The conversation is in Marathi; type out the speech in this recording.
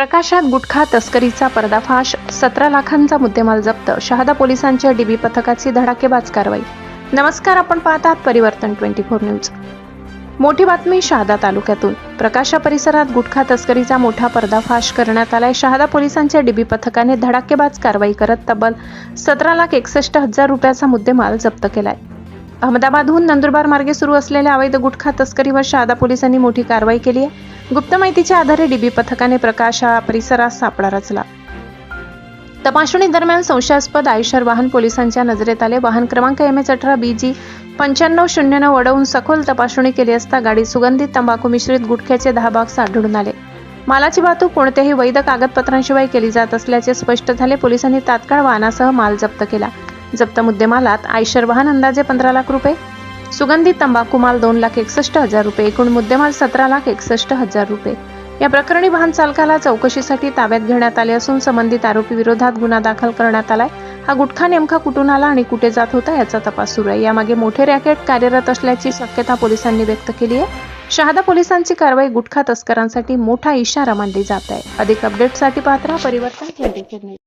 प्रकाशात गुटखा तस्करीचा पर्दाफाश, 17 लाखांचा मुद्देमाल जप्त, शहादा पोलिसांच्या डीबी पथकाची धडाकेबाज कारवाई. नमस्कार, आपण पाहतात परिवर्तन 24 न्यूज. मोठी बातमी शहादा तालुक्यातून. प्रकाशा परिसरात गुटखा तस्करीचा मोठा पर्दाफाश करण्यात आलाय. शहादा पोलिसांच्या डीबी पथकाने धडाकेबाज कारवाई करत तब्बल 17,61,000 रुपयाचा मुद्देमाल जप्त केलाय. अहमदाबादहून नंदुरबार मार्गे सुरू असलेल्या अवैध गुटखा तस्करीवर शहादा पोलिसांनी मोठी कारवाई केली आहे. गुप्त माहितीच्या आधारे डीबी पथकाने प्रकाशा परिसरात सापळा रचला. तपासणी दरम्यान संशयास्पद आयशर वाहन पोलिसांच्या नजरेत आले. वाहन क्रमांक MS18 BG 9509 अडवून सखोल तपासणी केली असता गाडीत सुगंधित तंबाखू मिश्रित गुटख्याचे 10 बॉक्स आढळून आले. मालाची वाहतूक कोणत्याही वैध कागदपत्रांशिवाय केली जात असल्याचे स्पष्ट झाले. पोलिसांनी तात्काळ वाहनासह माल जप्त केला. जप्त मुद्देमालात आयशर वाहन अंदाजे 15 लाख रुपये, सुगंधित तंबाखू माल 2,61,000 रुपये, एकूण मुद्देमाल 17,61,000 रुपये. या प्रकरणी वाहन चालकाला चौकशीसाठी ताब्यात घेण्यात आले असून संबंधित आरोपी विरोधात गुन्हा दाखल करण्यात आलाय. हा गुटखा नेमका कुठून आला आणि कुठे जात होता याचा तपास सुरू आहे. यामागे मोठे रॅकेट कार्यरत असल्याची शक्यता पोलिसांनी व्यक्त केली आहे. शहादा पोलिसांची कारवाई गुटखा तस्करांसाठी मोठा इशारा मानली जात आहे. अधिक अपडेटसाठी पाहत रहा परिवर्तन 24 न्यूज.